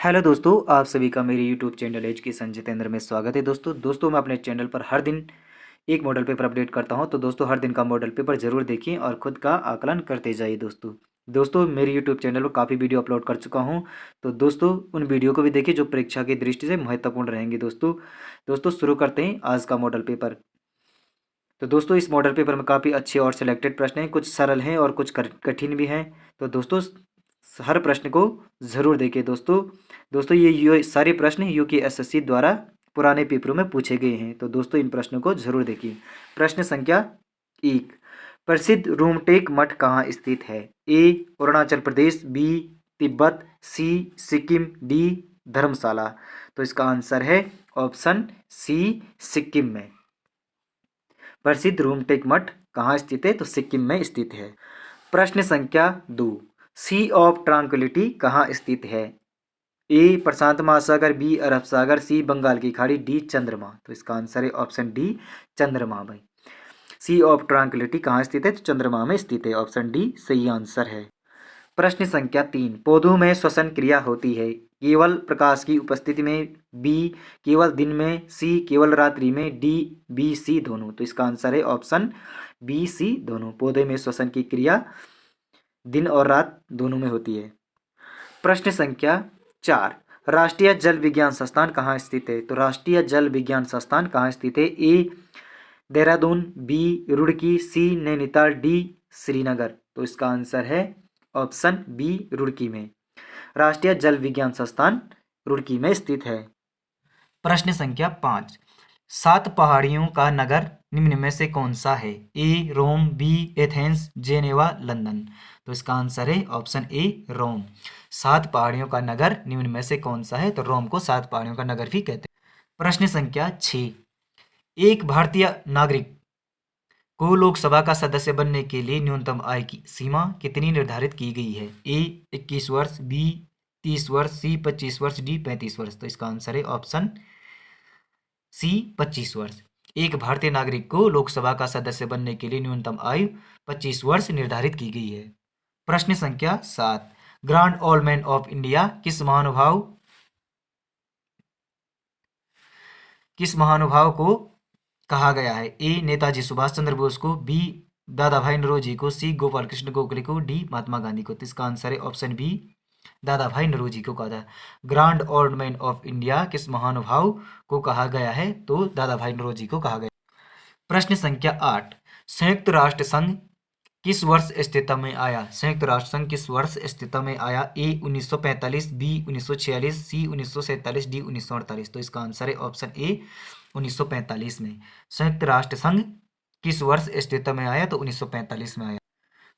Hello दोस्तों, आप सभी का मेरे यूट्यूब चैनल एजुकेशन जितेंद्र में स्वागत है। दोस्तों मैं अपने चैनल पर हर दिन एक मॉडल पेपर अपडेट करता हूं। तो दोस्तों हर दिन का मॉडल पेपर जरूर देखिए और खुद का आकलन करते जाइए। दोस्तों मेरे यूट्यूब चैनल पर काफ़ी वीडियो अपलोड कर चुका हूं। तो दोस्तों उन वीडियो को भी देखिए जो परीक्षा की दृष्टि से महत्वपूर्ण रहेंगे। दोस्तों शुरू करते हैं आज का मॉडल पेपर। तो दोस्तों इस मॉडल पेपर में काफ़ी अच्छे और सिलेक्टेड प्रश्न हैं, कुछ सरल हैं और कुछ कठिन भी हैं। तो दोस्तों हर प्रश्न को ज़रूर देखिए। दोस्तों ये सारे प्रश्न यूपीएससी द्वारा पुराने पेपरों में पूछे गए हैं। तो दोस्तों इन प्रश्नों को जरूर देखिए। प्रश्न संख्या 1, प्रसिद्ध रूमटेक मठ कहाँ स्थित है? ए अरुणाचल प्रदेश, बी तिब्बत, सी सिक्किम, डी धर्मशाला। तो इसका आंसर है ऑप्शन सी, सिक्किम में। प्रसिद्ध रूमटेक मठ कहाँ स्थित है? तो सिक्किम में स्थित है। प्रश्न संख्या 2, सी ऑफ ट्रांक्विलिटी कहाँ स्थित है? ए प्रशांत महासागर, बी अरब सागर, सी बंगाल की खाड़ी, डी चंद्रमा। तो इसका आंसर है ऑप्शन डी, चंद्रमा भाई। सी ऑफ ट्रांक्विलिटी कहाँ स्थित है? तो चंद्रमा में स्थित है। ऑप्शन डी सही आंसर है। प्रश्न संख्या 3, पौधों में श्वसन क्रिया होती है केवल प्रकाश की उपस्थिति में, बी केवल दिन में, सी केवल रात्रि में, डी बी सी दोनों। तो इसका आंसर है ऑप्शन बी सी दोनों। पौधे में श्वसन की क्रिया दिन और रात दोनों में होती है। प्रश्न संख्या 4, राष्ट्रीय जल विज्ञान संस्थान कहाँ स्थित है? तो राष्ट्रीय जल विज्ञान संस्थान कहाँ स्थित है? ए देहरादून, बी रुड़की, सी नैनीताल, डी श्रीनगर। तो इसका आंसर है ऑप्शन बी रुड़की में। राष्ट्रीय जल विज्ञान संस्थान रुड़की में स्थित है। प्रश्न संख्या 5, 7 पहाड़ियों का नगर निम्न में से कौन सा है? ए रोम, बी एथेंस, जेनेवा, लंदन। तो इसका आंसर है ऑप्शन ए रोम। 7 पहाड़ियों का नगर निम्न में से कौन सा है? तो रोम को 7 पहाड़ियों का नगर भी कहते हैं। प्रश्न संख्या 6, एक भारतीय नागरिक को लोकसभा का सदस्य बनने के लिए न्यूनतम आय की सीमा कितनी निर्धारित की गई है? ए 21 वर्ष, बी 30 वर्ष, सी 25 वर्ष, डी 35 वर्ष। तो इसका आंसर है ऑप्शन सी 25 वर्ष। एक भारतीय नागरिक को लोकसभा का सदस्य बनने के लिए न्यूनतम आयु 25 वर्ष निर्धारित की गई है। प्रश्न संख्या 7, grand old man of India किस महानुभाव को कहा गया है? ए नेताजी सुभाष चंद्र बोस को, बी दादा भाई नौरोजी को, सी गोपाल कृष्ण गोखले को, डी महात्मा गांधी को। तो इसका आंसर है ऑप्शन बी, दादा भाई नौरोजी को कहा था। Grand old man of India किस महानुभाव को कहा गया है? तो दादा भाई नौरोजी को कहा गया। प्रश्न संख्या 8, संयुक्त राष्ट्र संघ किस वर्ष अस्तित्व में आया? संयुक्त राष्ट्र संघ किस वर्ष अस्तित्व में आया? ए 1945, बी 1946, सी 1947, डी 1948। तो इसका आंसर है ऑप्शन ए 1945 में। संयुक्त राष्ट्र संघ किस वर्ष अस्तित्व में आया? तो 1945 में आया।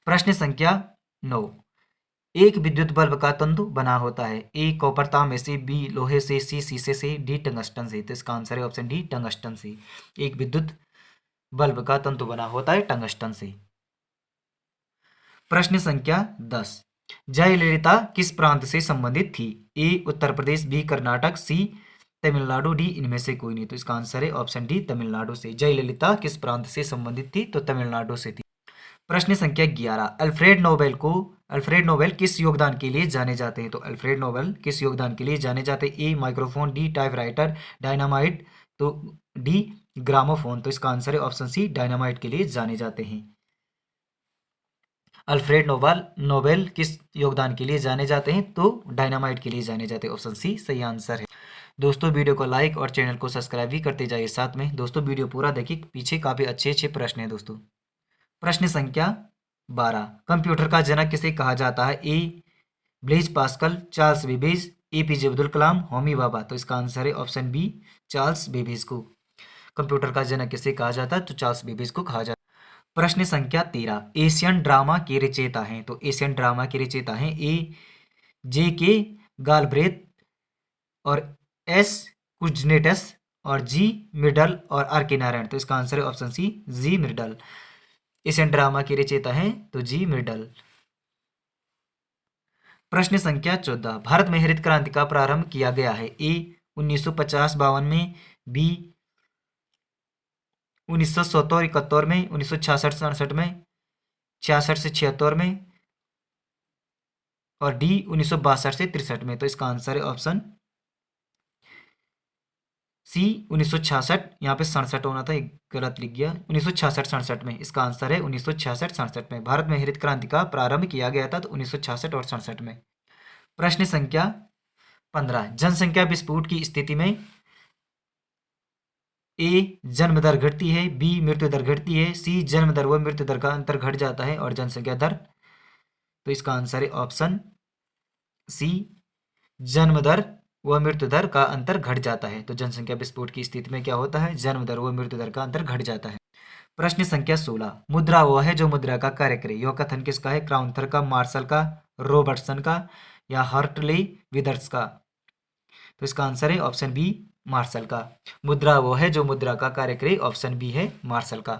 प्रश्न संख्या 9, एक विद्युत बल्ब का तंतु बना होता है? ए कॉपर तांबे से, बी लोहे से, सी शीशे से, डी टंगस्टन से। तो इसका आंसर है ऑप्शन डी, टंगस्टन से। एक विद्युत बल्ब का तंतु बना होता है टंगस्टन से। प्रश्न संख्या 10, जयललिता किस प्रांत से संबंधित थी? ए उत्तर प्रदेश, बी कर्नाटक, सी तमिलनाडु, डी इनमें से कोई नहीं। तो इसका आंसर है ऑप्शन डी, तमिलनाडु से। जयललिता किस प्रांत से संबंधित थी? तो तमिलनाडु से थी। प्रश्न संख्या 11, अल्फ्रेड नोबेल किस योगदान के लिए जाने जाते हैं? तो अल्फ्रेड नोबेल किस योगदान के लिए जाने जाते हैं? ए माइक्रोफोन, डी टाइपराइटर, डायनामाइट, तो डी ग्रामोफोन। तो इसका आंसर है ऑप्शन सी, डायनामाइट के लिए जाने जाते हैं। अल्फ्रेड नोबेल किस योगदान के लिए जाने जाते हैं? तो डायनामाइट के लिए जाने जाते हैं। ऑप्शन सी सही आंसर है। दोस्तों वीडियो को लाइक और चैनल को सब्सक्राइब भी करते जाइए। साथ में दोस्तों वीडियो पूरा देखिए, पीछे काफी अच्छे अच्छे प्रश्न हैं दोस्तों। प्रश्न संख्या 12, कंप्यूटर का जनक किसे कहा जाता है? A Blaise Pascal, Charles Babbage, APJ Abdul Kalam, Homi Bhabha. तो इसका आंसर है ऑप्शन बी, चार्ल्स बेबेज को। कंप्यूटर का जनक किसे कहा जाता है? तो चार्ल्स बेबेज को कहा जाता है। प्रश्न संख्या 13, एशियन ड्रामा के रचयिता हैं? तो एशियन ड्रामा के रचयिता हैं ए जे के गालब्रेथ, और एस कुजनेटस, और जी मिडल, और आर के नारायण। तो इसका आंसर है ऑप्शन सी, जी मिडल। एशियन ड्रामा के रचयिता हैं तो जी मिडल। प्रश्न संख्या 14, भारत में हरित क्रांति का प्रारंभ किया गया है? ए 1950-52 में, बी 1970-71 में, 1966-67 में, 66 से 76 में, और डी 1962 से 63 में। तो इसका आंसर है ऑप्शन सी 1966। यहाँ पे 67 होना था, एक गलत लिख गया, 1966-67 में। इसका आंसर है 1966-67 में। भारत में हरित क्रांति का प्रारंभ किया गया था तो 1966 और 67 में। प्रश्न संख्या 15, जनसंख्या विस्फोट की स्थिति में ए जन्म दर घटती है, बी मृत्यु दर घटती है, सी जन्म दर व मृत्यु दर का अंतर घट जाता है और जनसंख्या दर। तो इसका आंसर है ऑप्शन सी, जन्म दर व मृत्यु दर का अंतर घट जाता है। तो जनसंख्या विस्फोट की स्थिति में क्या होता है, जन्म दर व मृत्यु दर का अंतर घट जाता है। प्रश्न संख्या 16, मुद्रा वह है जो मुद्रा का कार्य करे। यह कथन किसका है, क्राउथर का, मार्शल का, रॉबर्टसन का या हार्टले विदर्स का। तो इसका आंसर है ऑप्शन बी, मार्शल का। मुद्रा वो है जो मुद्रा का कार्य करे, ऑप्शन बी है मार्शल का।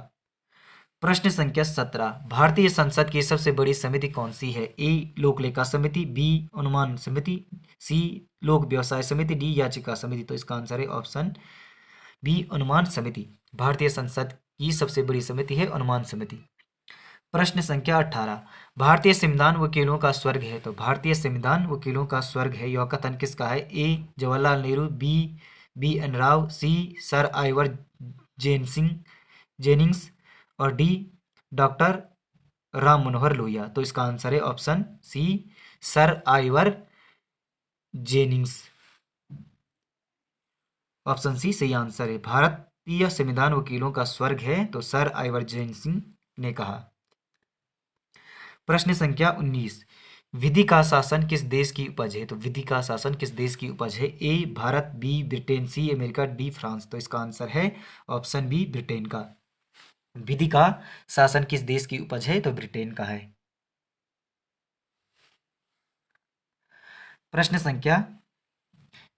प्रश्न संख्या 17, भारतीय संसद की सबसे बड़ी समिति कौन सी है। ए लोक लेखा समिति, बी अनुमान समिति, सी लोक व्यवसाय समिति, डी याचिका समिति। तो इसका आंसर है ऑप्शन बी, अनुमान समिति। भारतीय संसद की सबसे बड़ी समिति है अनुमान समिति। प्रश्न संख्या 18, भारतीय संविधान वकीलों का स्वर्ग है। तो भारतीय संविधान वकीलों का स्वर्ग है, यह कथन किसका है। A Jawaharlal Nehru, B N Rao, C sir Ivor Jennings और डी डॉक्टर राम मनोहर लोहिया। तो इसका आंसर है option C, sir Ivor Jennings. Option C सही आंसर है। भारतीय संविधान वकीलों का स्वर्ग है, तो सर आइवर जेनिंग्स ने कहा। प्रश्न संख्या 19, विधि का शासन किस देश की उपज है। तो विधि का शासन किस देश की उपज है। A Bharat, B Britain, C America, D France. तो इसका आंसर है ऑप्शन बी, ब्रिटेन का। विधि का शासन किस देश की उपज है, तो ब्रिटेन का है। प्रश्न संख्या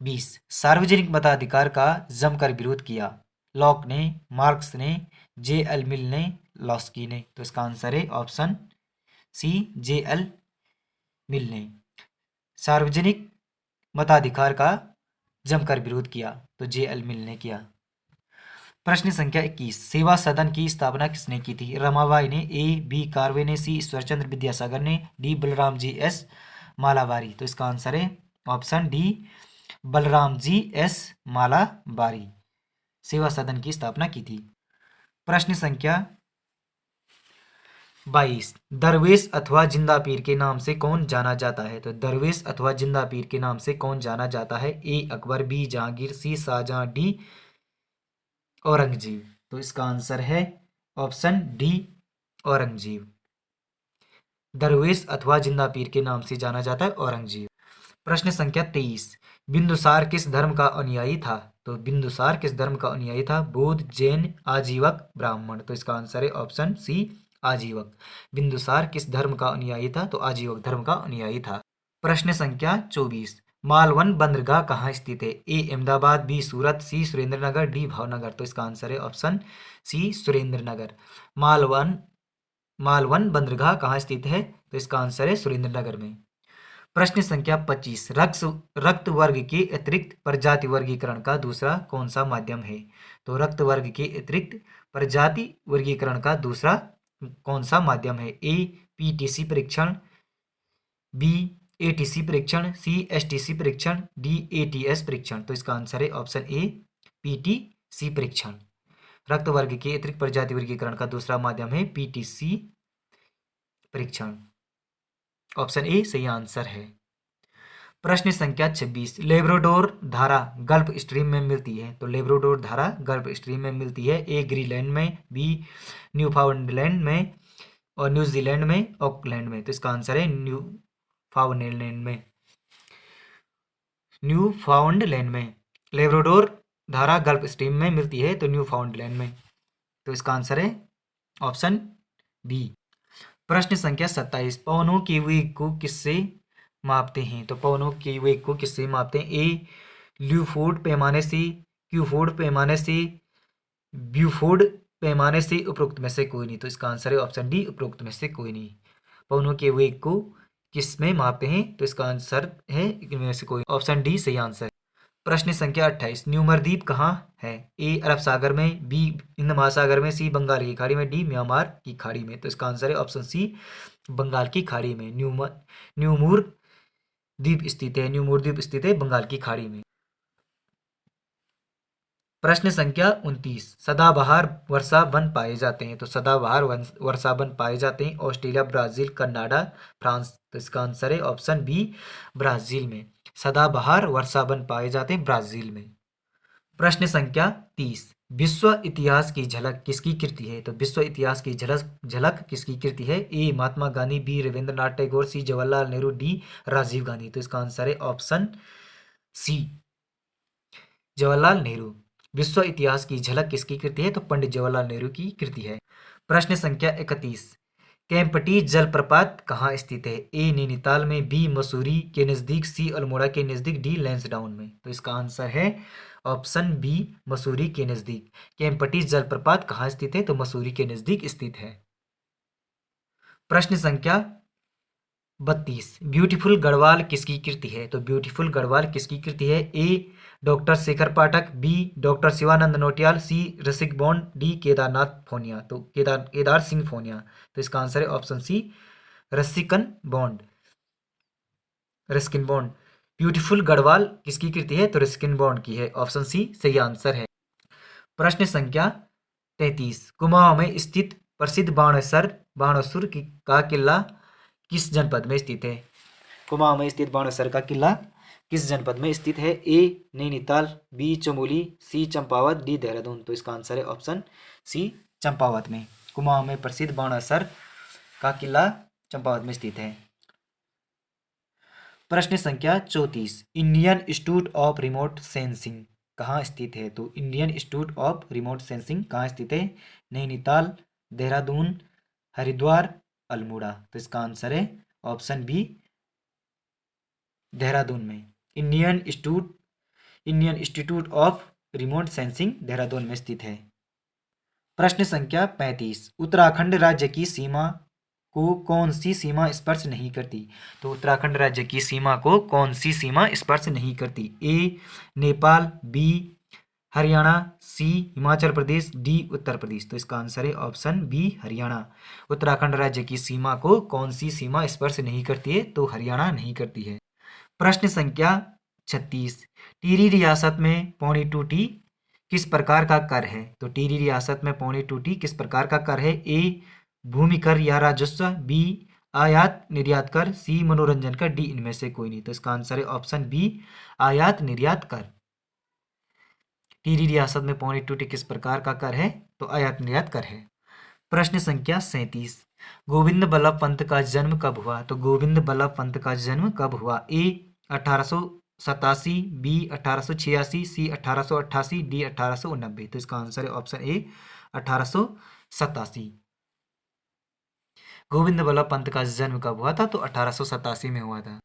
20, सार्वजनिक मताधिकार का जमकर विरोध किया। लॉक ने, मार्क्स ने, जे एल मिल ने, लॉस्की ने। तो इसका आंसर है ऑप्शन सी, जे एल मिल ने सार्वजनिक मताधिकार का जमकर विरोध किया, तो जे एल मिल ने किया। प्रश्न संख्या 21, सेवा सदन की स्थापना किसने की थी। रमाबाई ने, ए बी कार्वे ने, सी ईश्वरचंद्र विद्यासागर ने, डी बलराम जी एस मालाबारी। तो इसका आंसर है option D, Balram ji S Malabari Seva Sadan की स्थापना की थी। प्रश्न संख्या 22, दरवेश अथवा जिंदा पीर के नाम से कौन जाना जाता है। तो दरवेश अथवा जिंदा पीर के नाम से कौन जाना जाता है। ए अकबर, बी जहांगीर, सी शाहजहां, डी औरंगजेब। तो इसका आंसर है ऑप्शन डी, औरंगजेब। दरवेश अथवा जिंदा पीर के नाम से जाना जाता है औरंगजेब। प्रश्न संख्या 23, बिंदुसार किस धर्म का अनुयायी था। तो बिंदुसार किस धर्म का अनुयायी था। बौद्ध, जैन, आजीवक, ब्राह्मण। तो इसका आंसर है ऑप्शन सी, आजीवक। बिंदुसार किस धर्म का अनुयायी था, तो आजीवक धर्म का अनुयायी था। प्रश्न संख्या 24, मालवन बंदरगाह कहाँ स्थित है। ए अहमदाबाद, बी सूरत, सी सुरेंद्रनगर, डी भावनगर। तो इसका आंसर है ऑप्शन सी, सुरेंद्रनगर। मालवन बंदरगाह कहाँ स्थित है, तो इसका आंसर है सुरेंद्रनगर में। प्रश्न संख्या 25, रक्त वर्ग के अतिरिक्त प्रजाति वर्गीकरण का दूसरा कौन सा माध्यम है। तो रक्त वर्ग के अतिरिक्त प्रजाति वर्गीकरण का दूसरा कौन सा माध्यम है। ए पीटीसी परीक्षण, बी एटीसी परीक्षण, सी एसटीसी परीक्षण, डी एटीएस परीक्षण। तो इसका आंसर है ऑप्शन ए, पीटीसी परीक्षण। रक्त वर्ग के अतिरिक्त प्रजाति वर्गीकरण का दूसरा माध्यम है पीटीसी परीक्षण। ऑप्शन ए सही आंसर है। प्रश्न संख्या 26, लेब्राडोर धारा गल्फ स्ट्रीम में मिलती है। तो लेब्राडोर धारा गल्फ स्ट्रीम में मिलती है। ए ग्रीनलैंड में, बी न्यूफाउंडलैंड में और न्यूजीलैंड में, ऑकलैंड में। तो इसका आंसर है न्यूफाउंडलैंड में। लेब्राडोर धारा गल्फ स्ट्रीम में मिलती है तो न्यूफाउंडलैंड में। तो इसका आंसर है ऑप्शन बी। प्रश्न संख्या 27, पवनों के वेग को किससे मापते हैं। तो पवनों के वेग को किससे मापते हैं। ए ल्यूफोर्ड पैमाने से, क्यूफोर्ड पैमाने से, ब्यूफोर्ड पैमाने से, उपरोक्त में से कोई नहीं। तो इसका आंसर है ऑप्शन डी, उपरोक्त में से कोई नहीं। पवनों के वेग को किस में मापते हैं, तो इसका आंसर है इनमें से कोई, ऑप्शन डी सही आंसर। प्रश्न संख्या 28, न्यूमर द्वीप कहाँ है। ए अरब सागर में, बी हिंद महासागर में, सी बंगाल की खाड़ी में, डी म्यांमार की खाड़ी में। तो इसका आंसर है ऑप्शन सी, बंगाल की खाड़ी में। न्यूमूर द्वीप स्थित है? न्यू मोर द्वीप स्थित है बंगाल की खाड़ी में। प्रश्न संख्या 29, सदाबहार वर्षा वन पाए जाते हैं? तो सदाबहार वर्षा वन पाए जाते हैं ऑस्ट्रेलिया, ब्राजील, कनाडा, फ्रांस। तो इसका आंसर है ऑप्शन बी, ब्राजील में सदाबहार वर्षा वन पाए जाते हैं, ब्राजील में। प्रश्न संख्या 30, विश्व इतिहास की झलक किसकी कृति है? तो विश्व इतिहास की झलक झलक किसकी कृति है? ए महात्मा गांधी, बी रविंद्रनाथ टैगोर, सी जवाहरलाल नेहरू, डी राजीव गांधी। तो इसका आंसर है ऑप्शन सी, जवाहरलाल नेहरू। विश्व इतिहास की झलक किसकी कृति है? तो पंडित जवाहरलाल नेहरू की कृति है। प्रश्न संख्या 31, केम्प्टी जलप्रपात कहाँ स्थित है? ए नैनीताल में, बी मसूरी के नजदीक, सी अल्मोड़ा के नजदीक, डी लैंसडाउन में। तो इसका आंसर है ऑप्शन बी, मसूरी के नजदीक। केम्प्टी जलप्रपात कहाँ स्थित है? तो मसूरी के नजदीक स्थित है। प्रश्न संख्या 32, ब्यूटीफुल गढ़वाल किसकी कृति है? तो ब्यूटीफुल गढ़वाल किसकी कृति है? A doctor Shekhar Pathak, B doctor Shivanand Nautiyal, C Ruskin Bond, D Kedarnath Phonia. तो केदार सिंह फोनिया। तो इसका आंसर है option C, Ruskin Bond, Ruskin Bond. Beautiful Garhwal किसकी कृति है? तो रस्किन बॉन्ड की है। ऑप्शन सी सही आंसर है। प्रश्न संख्या 33, कुमाऊं में स्थित प्रसिद्ध बाणेश्वर का किला किस जनपद में स्थित है? कुमाऊं में स्थित बाणेश्वर का किला किस जनपद में स्थित है? ए नैनीताल, बी चमोली, सी चंपावत, डी देहरादून। तो इसका आंसर है ऑप्शन सी, चंपावत में। कुमाऊं में प्रसिद्ध बाणेश्वर का किला चंपावत में स्थित है। प्रश्न संख्या 34, Indian institute of remote sensing कहाँ स्थित है? तो Indian institute of remote sensing कहाँ स्थित है? नैनीताल, देहरादून, हरिद्वार, अल्मोड़ा। तो इसका आंसर है ऑप्शन बी, देहरादून में। Indian institute of remote sensing Dehradun में स्थित है। प्रश्न संख्या 35, उत्तराखंड राज्य की सीमा को कौन सी सीमा स्पर्श नहीं करती? तो उत्तराखंड राज्य की सीमा को कौन सी सीमा स्पर्श नहीं करती? ए नेपाल, बी हरियाणा, सी हिमाचल प्रदेश, डी उत्तर प्रदेश। तो इसका आंसर है ऑप्शन बी, हरियाणा। उत्तराखंड राज्य की सीमा को कौन सी सीमा स्पर्श नहीं करती है? तो हरियाणा नहीं करती है। प्रश्न संख्या 36, टिहरी रियासत में पौनी टूटी किस प्रकार का कर है? तो टिहरी रियासत में पौनी टूटी किस प्रकार का कर है? ए भूमि कर या राजस्व, बी आयात निर्यात कर, सी मनोरंजन कर, डी इनमें से कोई नहीं। तो इसका आंसर है ऑप्शन बी, आयात निर्यात कर। टिहरी रियासत में पौनी टूटी किस प्रकार का कर है? तो आयात निर्यात कर है। प्रश्न संख्या 37, गोविंद बल्लभ पंत का जन्म कब हुआ? तो गोविंद बल्लभ पंत का जन्म कब हुआ? ए 1887, बी 1886, सी 1888, डी 1889। तो इसका आंसर है ऑप्शन ए, 1887। गोविंद बल्लभ पंत का जन्म कब हुआ था? तो 1887 में हुआ था।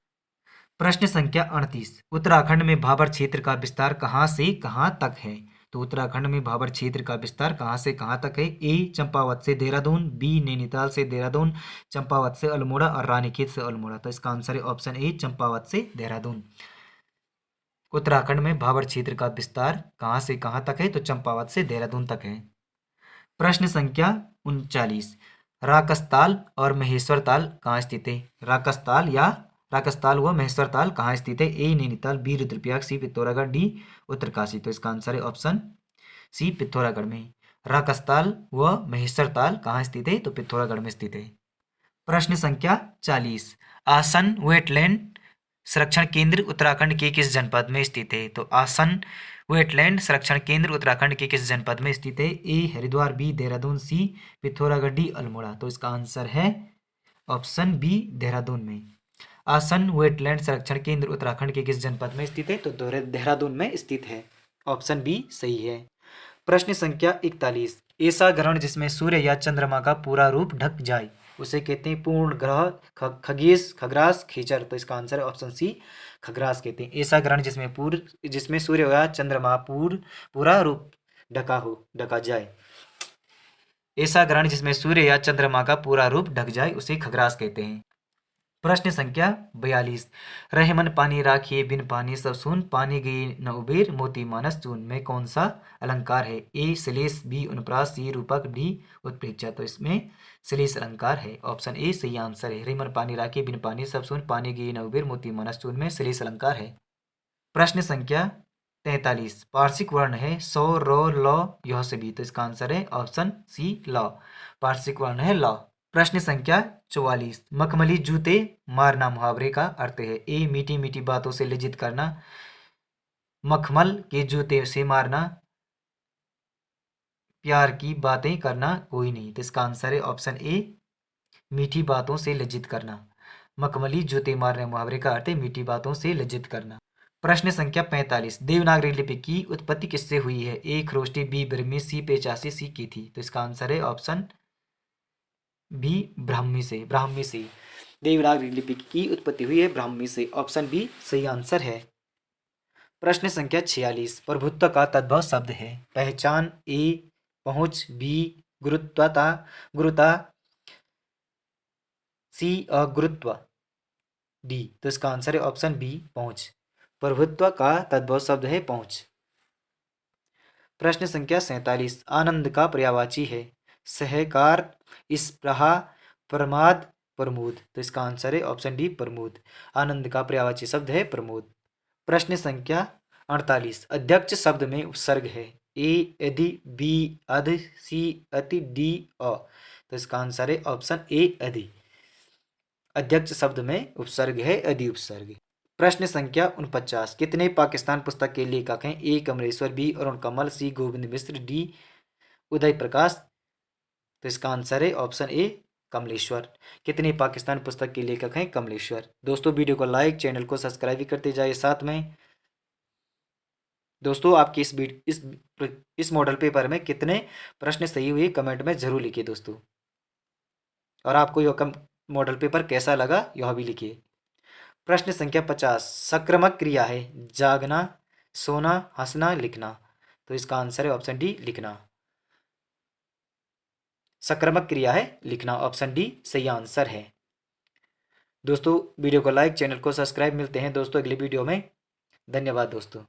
प्रश्न संख्या 38, उत्तराखंड में भाबर क्षेत्र का विस्तार कहाँ से कहाँ तक है? तो उत्तराखंड में भाबर क्षेत्र का विस्तार कहाँ से कहाँ तक है? ए चंपावत से देहरादून, बी नैनीताल से देहरादून, चंपावत से अल्मोड़ा और रानीखेत से अल्मोड़ा। तो इसका आंसर है ऑप्शन ए, चंपावत से देहरादून। उत्तराखंड में भाबर क्षेत्र का विस्तार कहाँ से कहाँ तक है? तो चंपावत से देहरादून तक है। प्रश्न संख्या 39, राकसताल और महेश्वर ताल कहाँ स्थित है? राकसताल व महेश्वर ताल कहाँ स्थित है? ए नैनीताल, बी रुद्रप्रयाग, सी पिथौरागढ़, डी उत्तरकाशी। तो इसका आंसर है ऑप्शन सी, पिथौरागढ़ में। राकसताल व महेश्वर ताल कहाँ स्थित है? तो पिथौरागढ़ में स्थित है। प्रश्न संख्या 40, आसन वेटलैंड संरक्षण केंद्र उत्तराखंड के किस जनपद में स्थित है? तो आसन वेटलैंड संरक्षण केंद्र उत्तराखंड के किस जनपद में स्थित है? ए हरिद्वार, बी देहरादून, सी पिथौरागढ़, डी अल्मोड़ा। तो इसका आंसर है ऑप्शन बी, देहरादून में। आसन वेटलैंड संरक्षण केंद्र उत्तराखंड के किस जनपद में स्थित है? तो देहरादून में स्थित है। ऑप्शन बी सही है। प्रश्न संख्या 41, ऐसा ग्रहण जिसमें सूर्य या चंद्रमा का पूरा रूप ढक जाए उसे कहते हैं पूर्ण ग्रह, खग्रास, खींचर। तो इसका आंसर है ऑप्शन सी, खग्रास कहते हैं। ऐसा ग्रहण जिसमें सूर्य या चंद्रमा पूरा रूप ढका जाए। ऐसा ग्रहण जिसमें सूर्य या चंद्रमा का पूरा रूप ढक जाए उसे खग्रास कहते हैं। प्रश्न संख्या 42। रहमन पानी राखिए बिन पानी सब सून, पानी गई न उबेर मोती मानस चून में कौन सा अलंकार है? ए श्लेष, बी अनुप्रास, सी रूपक, डी उत्प्रेक्षा। तो इसमें श्लेष अलंकार है। ऑप्शन ए सही आंसर है। रहमन पानी राखिए बिन पानी सब सून, पानी गई न उबेर मोती मानस चून में श्लेष अलंकार है। प्रश्न संख्या 43। पार्श्विक वर्ण है सौ, रो, लौ, यह सभी। तो इसका आंसर है ऑप्शन सी लौ। पार्श्विक वर्ण है लौ। प्रश्न संख्या 44। मखमली जूते मारना मुहावरे का अर्थ है। ए मीठी मीठी बातों से लज्जित करना, मखमल के जूते से मारना, प्यार की बातें करना कोई नहीं। तो इसका आंसर है ऑप्शन ए मीठी बातों से लज्जित करना। मखमली जूते मारने मुहावरे का अर्थ है मीठी बातों से लज्जित करना। प्रश्न संख्या 45। देवनागरी लिपि की उत्पत्ति किससे हुई है? ए खरोष्टी, बी बर्मी, सी पेचासी, सी की थी। तो इसका आंसर है ऑप्शन बी ब्राह्मी से। ब्राह्मी से देवनागरी लिपि की उत्पत्ति हुई है ब्राह्मी से। ऑप्शन बी सही आंसर है। प्रश्न संख्या 46। प्रभुत्व का तद्भव शब्द है। पहचान, ए पहुंच, बी गुरुत्वता, गुरुता, सी अगुरुत्व, डी। तो इसका आंसर है ऑप्शन बी पहुंच। प्रभुत्व का तद्भव शब्द है पहुंच। प्रश्न संख्या 47। आनंद का पर्यायवाची है। सहकार, स्पृहा, प्रमाद, प्रमोद। तो इसका आंसर है ऑप्शन डी प्रमोद। आनंद का पर्यायवाची शब्द है प्रमोद। प्रश्न संख्या 48। अध्यक्ष शब्द में उपसर्ग है। ए यदि, बी अध, सी अति, डी अ। तो इसका आंसर है ऑप्शन ए यदि। अध्यक्ष शब्द में उपसर्ग है यदि उपसर्ग। प्रश्न संख्या 49। कितने पाकिस्तान पुस्तक के लेखक हैं? ए कमलेश्वर, बी अरुण कमल, सी गोविंद मिश्र, डी उदय प्रकाश। तो इसका आंसर है ऑप्शन ए कमलेश्वर। कितने पाकिस्तान पुस्तक के लेखक हैं? कमलेश्वर। दोस्तों वीडियो को लाइक, चैनल को सब्सक्राइब भी करते जाइए साथ में। दोस्तों आपकी इस मॉडल पेपर में कितने प्रश्न सही हुए कमेंट में जरूर लिखिए दोस्तों। और आपको यह मॉडल पेपर कैसा लगा यह भी लिखिए। प्रश्न संख्या 50। सक्रमक क्रिया है। जागना, सोना, हंसना, लिखना। तो इसका आंसर है ऑप्शन डी लिखना। सक्रमक क्रिया है लिखना। ऑप्शन डी सही आंसर है। दोस्तों वीडियो को लाइक, चैनल को सब्सक्राइब। मिलते हैं दोस्तों अगली वीडियो में। धन्यवाद दोस्तों।